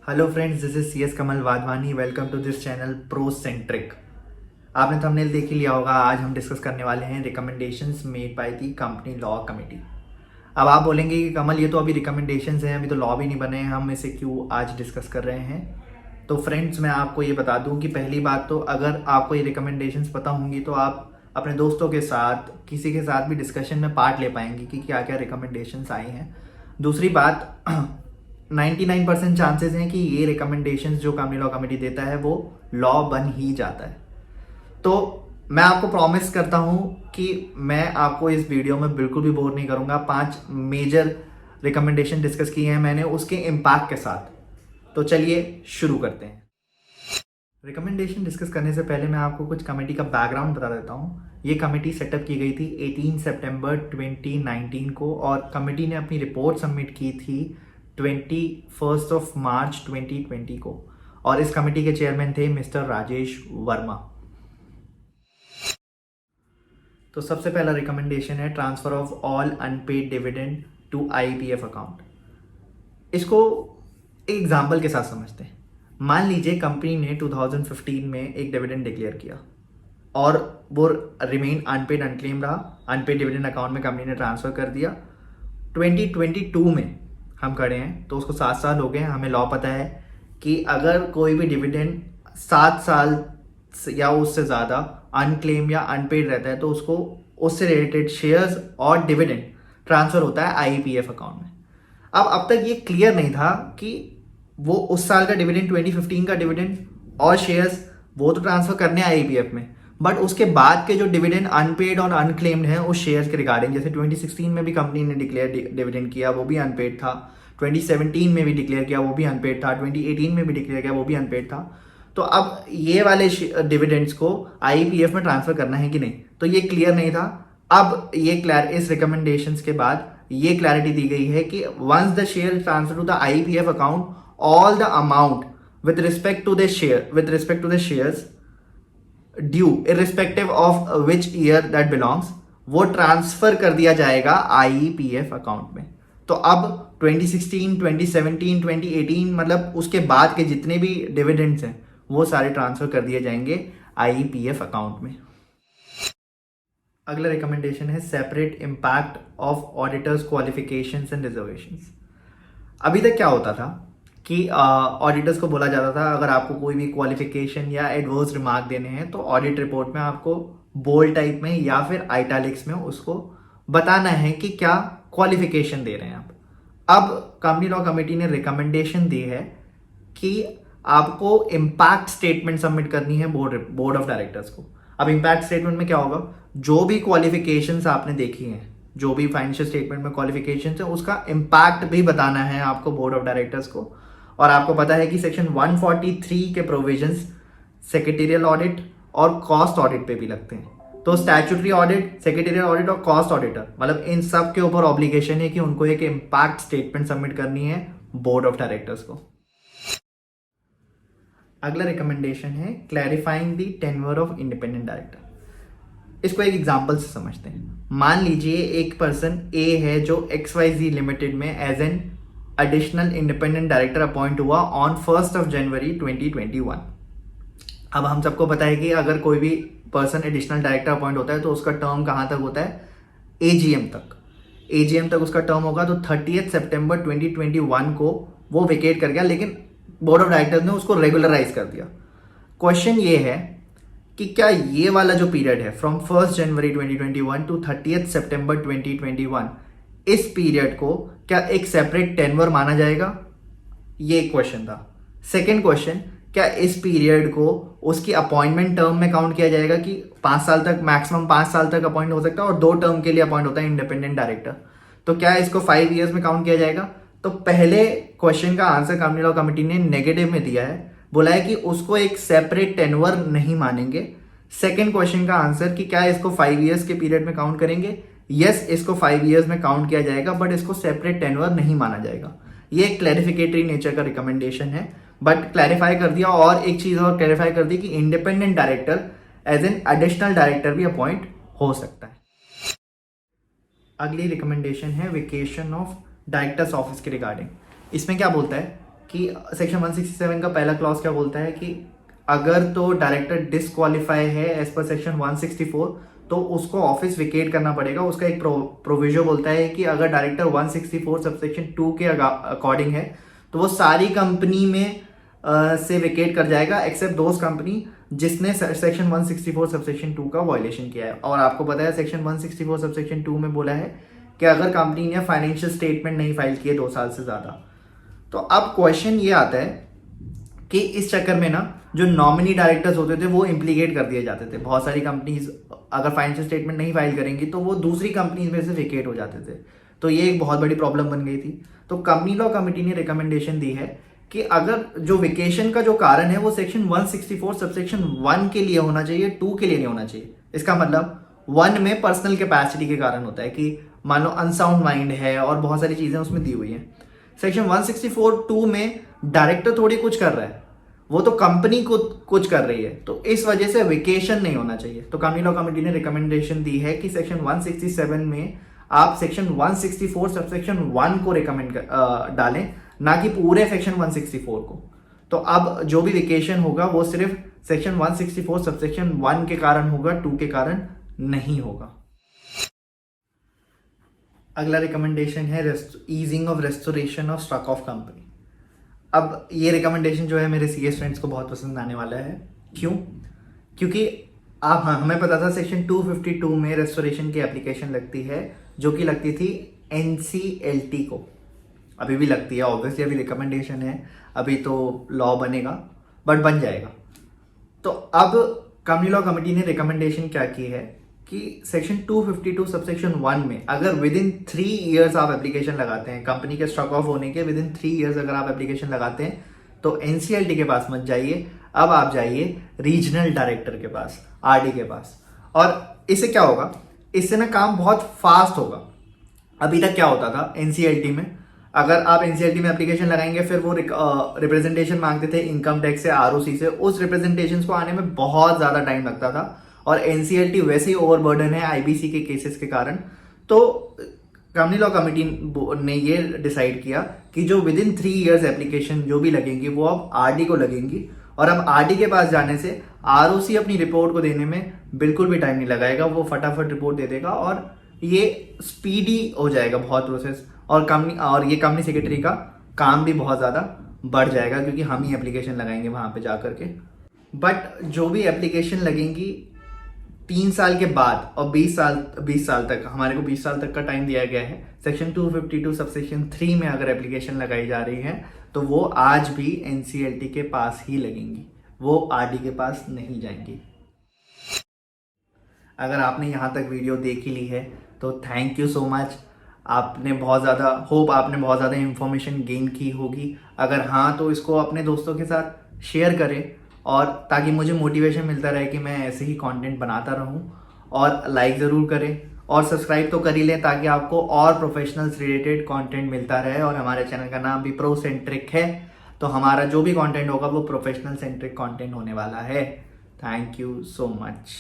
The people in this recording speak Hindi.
Hello friends, this is C S Kamal Wadhwani. Welcome to this channel Pro Centric. आपने थंबनेल देख ही लिया होगा। आज हम डिस्कस करने वाले हैं recommendations made by the company law committee. अब आप बोलेंगे कि कमल, ये तो अभी रिकमेंडेशंस हैं, अभी तो लॉ भी नहीं बने हैं, हम इसे क्यों आज डिस्कस कर रहे हैं। तो फ्रेंड्स, मैं आपको ये बता दूं कि पहली बात तो अगर आपको ये रिकमेंडेशंस पता होंगी तो आप अपने दोस्तों के साथ, किसी के साथ भी डिस्कशन में पार्ट ले पाएंगे कि क्या क्या रिकमेंडेशंस आई हैं। दूसरी बात 99% चांसेस हैं कि ये रिकमेंडेशंस जो कंपनी लॉ कमेटी देता है वो लॉ बन ही जाता है। तो मैं आपको प्रॉमिस करता हूं कि मैं आपको इस वीडियो में बिल्कुल भी बोर नहीं करूंगा। 5 मेजर रिकमेंडेशन डिस्कस किए हैं मैंने उसके इम्पैक्ट के साथ। तो चलिए शुरू करते हैं। रिकमेंडेशन डिस्कस करने से पहले मैं आपको कुछ कमेटी का बैकग्राउंड बता देता हूँ। ये कमेटी सेटअप की गई थी 18 सितंबर 2019 को और कमेटी ने अपनी रिपोर्ट सबमिट की थी 21 मार्च 2020 को। और इस कमेटी के चेयरमैन थे मिस्टर राजेश वर्मा। तो सबसे पहला रिकमेंडेशन है transfer of all unpaid dividend to IPF account. इसको एक एग्जाम्पल के साथ समझते हैं। मान लीजिए कंपनी ने 2015 में एक डिविडेंड डिक्लेयर किया और वो रिमेन अनपेड अनक्लेम रहा। अनपेड डिविडेंड अकाउंट में कंपनी ने ट्रांसफर कर दिया। 2022 में हम खड़े हैं तो उसको 7 साल हो गए। हमें लॉ पता है कि अगर कोई भी डिविडेंड 7 साल या उससे ज़्यादा अनक्लेम या अनपेड रहता है तो उसको उससे रिलेटेड शेयर्स और डिविडेंड ट्रांसफर होता है आईपीएफ अकाउंट में। अब तक ये क्लियर नहीं था कि वो उस साल का डिविडेंड, 2015 का डिविडेंड और शेयर्स वो तो ट्रांसफर करने हैं आईपीएफ में, बट उसके बाद के जो डिविडेंड अनपेड और अनक्लेम्ड हैं उस शेयर्स के रिगार्डिंग, जैसे 2016 में भी कंपनी ने डिक्लेयर डिविडेंड किया, वो भी अनपेड था। 2017 में भी डिक्लेयर किया, वो भी अनपेड था। 2018 में भी डिक्लेयर किया, वो भी अनपेड था। तो अब ये वाले डिविडेंड्स को आईपीएफ में ट्रांसफर करना है कि नहीं, तो ये क्लियर नहीं था। अब ये इस रिकमेंडेशंस के बाद ये क्लैरिटी दी गई है कि once the share transfer to the IPF account, all the amount with respect to the shares due irrespective of which year that belongs, वो ट्रांसफर कर दिया जाएगा आईपीएफ अकाउंट में। तो अब 2016, 2017, 2018 मतलब उसके बाद के जितने भी डिविडेंड्स हैं वो सारे ट्रांसफर कर दिए जाएंगे आईपीएफ अकाउंट में। अगला रिकमेंडेशन है separate impact of auditors qualifications and reservations. अभी तक क्या होता था कि ऑडिटर्स को बोला जाता था अगर आपको कोई भी क्वालिफिकेशन या एडवर्स रिमार्क देने हैं तो ऑडिट रिपोर्ट में आपको बोल्ड टाइप में या फिर आइटैलिक्स में उसको बताना है कि क्या क्वालिफिकेशन दे रहे हैं आप। अब कंपनी लॉ कमेटी ने रिकमेंडेशन दी है कि आपको इम्पैक्ट स्टेटमेंट सबमिट करनी है बोर्ड ऑफ डायरेक्टर्स को। अब इम्पैक्ट स्टेटमेंट में क्या होगा, जो भी क्वालिफिकेशंस आपने देखी हैं, जो भी फाइनेंशियल स्टेटमेंट में क्वालिफिकेशंस है उसका इम्पैक्ट भी बताना है आपको बोर्ड ऑफ डायरेक्टर्स को। और आपको पता है कि सेक्शन 143 के प्रोविजंस सेक्रेटेरियल ऑडिट और कॉस्ट ऑडिट पे भी लगते हैं। तो स्टैट्यूटरी ऑडिट, सेक्रेटेरियल ऑडिट और कॉस्ट ऑडिटर, मतलब इन सब के ऊपर ऑब्लिगेशन है कि उनको एक इम्पैक्ट स्टेटमेंट सबमिट करनी है बोर्ड ऑफ डायरेक्टर्स को। अगला रिकमेंडेशन है clarifying the tenure of independent director. इसको एक एग्जांपल से समझते हैं। मान लीजिए एक पर्सन ए है जो XYZ लिमिटेड में as an additional independent director appoint हुआ ऑन 1 जनवरी 2021। अब हम सबको पता है कि अगर कोई भी पर्सन एडिशनल डायरेक्टर अपॉइंट होता है तो उसका टर्म कहाँ तक होता है, एजीएम तक उसका टर्म होगा। तो 30 सितंबर 2021 को वो वेकेट कर गया, लेकिन बोर्ड ऑफ डायरेक्टर्स ने उसको रेगुलराइज कर दिया। क्वेश्चन ये है कि क्या ये वाला जो पीरियड है फ्रॉम 1 जनवरी 2021 टू 30 सितंबर 2021, इस पीरियड को क्या एक सेपरेट टेन्योर माना जाएगा, ये एक क्वेश्चन था। सेकंड क्वेश्चन, क्या इस पीरियड को उसकी अपॉइंटमेंट टर्म में काउंट किया जाएगा कि 5 साल तक, मैक्सिमम 5 साल तक अपॉइंट हो सकता है और 2 टर्म के लिए अपॉइंट होता है इंडिपेंडेंट डायरेक्टर, तो क्या इसको 5 ईयर्स में काउंट किया जाएगा। तो पहले क्वेश्चन का आंसर कंपनी लॉ कमेटी ने नेगेटिव में दिया है, बोला है कि उसको एक सेपरेट टेन्योर नहीं मानेंगे। सेकंड क्वेश्चन का आंसर कि क्या इसको 5 ईयर्स के पीरियड में काउंट करेंगे, यस इसको 5 ईयर्स में काउंट किया जाएगा, बट इसको सेपरेट टेन्योर नहीं माना जाएगा। ये एक क्लैरिफिकेटरी नेचर का रिकमेंडेशन है, बट क्लैरिफाई कर दिया। और एक चीज और क्लैरिफाई कर दी कि independent director as an additional director भी अपॉइंट हो सकता है। अगली रिकमेंडेशन है वेकेशन ऑफ डायरेक्टर्स ऑफिस के रिगार्डिंग। इसमें क्या बोलता है कि सेक्शन 167 का पहला क्लॉज क्या बोलता है कि अगर तो डायरेक्टर डिसक्वालीफाई है एज पर सेक्शन 164 तो उसको ऑफिस विकेट करना पड़ेगा। उसका एक प्रोविजो बोलता है कि अगर डायरेक्टर 164 सबसेक्शन 2 के अकॉर्डिंग है तो वो सारी कंपनी में से विकेट कर जाएगा एक्सेप्ट दोज कंपनी जिसने सेक्शन 164 सबसेक्शन 2 का वायलेशन किया है। और आपको पता है सेक्शन 164 सबसेक्शन 2 में बोला है कि अगर कंपनी ने फाइनेंशियल स्टेटमेंट नहीं फाइल किए 2 साल से ज़्यादा। तो अब क्वेश्चन ये आता है कि इस चक्कर में ना जो नॉमिनी डायरेक्टर्स होते थे वो इम्प्लीकेट कर दिए जाते थे। बहुत सारी कंपनीज अगर फाइनेंशियल स्टेटमेंट नहीं फाइल करेंगी तो वो दूसरी कंपनीज में से विकेट हो जाते थे। तो ये एक बहुत बड़ी प्रॉब्लम बन गई थी। तो कंपनी लॉ कमेटी ने रिकमेंडेशन दी है कि अगर जो वेकेशन का जो कारण है वो सेक्शन 164 सबसेक्शन 1 के लिए होना चाहिए, 2 के लिए नहीं होना चाहिए। इसका मतलब 1 में पर्सनल कैपेसिटी के कारण होता है कि मान लो अनसाउंड माइंड है और बहुत सारी चीजें उसमें दी हुई हैं। सेक्शन 164(2) में डायरेक्टर थोड़ी कुछ कर रहा है, वो तो कंपनी को कुछ कर रही है, तो इस वजह से वेकेशन नहीं होना चाहिए। तो कंपनी लॉ कमेटी ने रिकमेंडेशन दी है कि सेक्शन 167 में आप सेक्शन 164 सबसेक्शन 1 को रिकमेंड डालें, ना कि पूरे सेक्शन 164 को। तो अब जो भी वेकेशन होगा वो सिर्फ सेक्शन 164 सबसेक्शन 1 के कारण होगा, 2 के कारण नहीं होगा। अगला रिकमेंडेशन है easing of restoration of stock of company. अब ये रिकमेंडेशन जो है मेरे सीएस फ्रेंड्स को बहुत पसंद आने वाला है। क्यों? क्योंकि आप हमें पता था सेक्शन 252 में रेस्टोरेशन की एप्लीकेशन लगती है जो कि लगती थी एनसीएलटी को, अभी भी लगती है। ऑब्वियसली अभी रिकमेंडेशन है, अभी तो लॉ बनेगा, बट बन जाएगा। तो अब कंपनी लॉ कमेटी ने रिकमेंडेशन क्या की है कि सेक्शन 252 सबसेक्शन 1 में अगर विद इन 3 ईयर्स आप एप्लीकेशन लगाते हैं, कंपनी के स्टॉक ऑफ होने के विद इन 3 ईयर्स अगर आप एप्लीकेशन लगाते हैं तो एनसीएलटी के पास मत जाइए, अब आप जाइए रीजनल डायरेक्टर के पास, आरडी के पास। और इससे क्या होगा? इससे ना काम बहुत फास्ट होगा। अभी तक क्या होता था एनसीएलटी में, अगर आप एनसीएलटी में एप्लीकेशन लगाएंगे फिर वो रिप्रेजेंटेशन मांगते थे इनकम टैक्स से, आरओसी से, उस रिप्रेजेंटेशन को आने में बहुत ज्यादा टाइम लगता था। और एनसीएलटी वैसे ही ओवरबर्डन है आईबीसी के केसेस के कारण। तो कंपनी लॉ कमेटी ने ये डिसाइड किया कि जो विद इन 3 ईयर्स एप्लीकेशन जो भी लगेंगी वो अब आरडी को लगेंगी। और अब आरडी के पास जाने से आरओसी अपनी रिपोर्ट को देने में बिल्कुल भी टाइम नहीं लगाएगा, वो फटाफट रिपोर्ट दे देगा और ये स्पीडी हो जाएगा बहुत प्रोसेस। और ये कंपनी सेक्रेटरी का काम भी बहुत ज़्यादा बढ़ जाएगा क्योंकि हम ही एप्लीकेशन लगाएंगे वहाँ पे जा करके। बट जो भी एप्लीकेशन लगेंगी 3 साल के बाद और 20 साल तक, हमारे को 20 साल तक का टाइम दिया गया है। सेक्शन 252 सबसेक्शन 3 में अगर एप्लीकेशन लगाई जा रही है तो वो आज भी एनसीएलटी के पास ही लगेंगी, वो आरडी के पास नहीं जाएंगी। अगर आपने यहाँ तक वीडियो देख ही ली है तो थैंक यू सो मच। आपने बहुत ज़्यादा इंफॉर्मेशन गेन की होगी। अगर हाँ तो इसको अपने दोस्तों के साथ शेयर करें और ताकि मुझे मोटिवेशन मिलता रहे कि मैं ऐसे ही कंटेंट बनाता रहूं। और लाइक ज़रूर करें और सब्सक्राइब तो कर ही लें ताकि आपको और प्रोफेशनल्स रिलेटेड कंटेंट मिलता रहे। और हमारे चैनल का नाम भी प्रो सेंट्रिक है, तो हमारा जो भी कंटेंट होगा वो प्रोफेशनल सेंट्रिक कंटेंट होने वाला है। Thank you so much.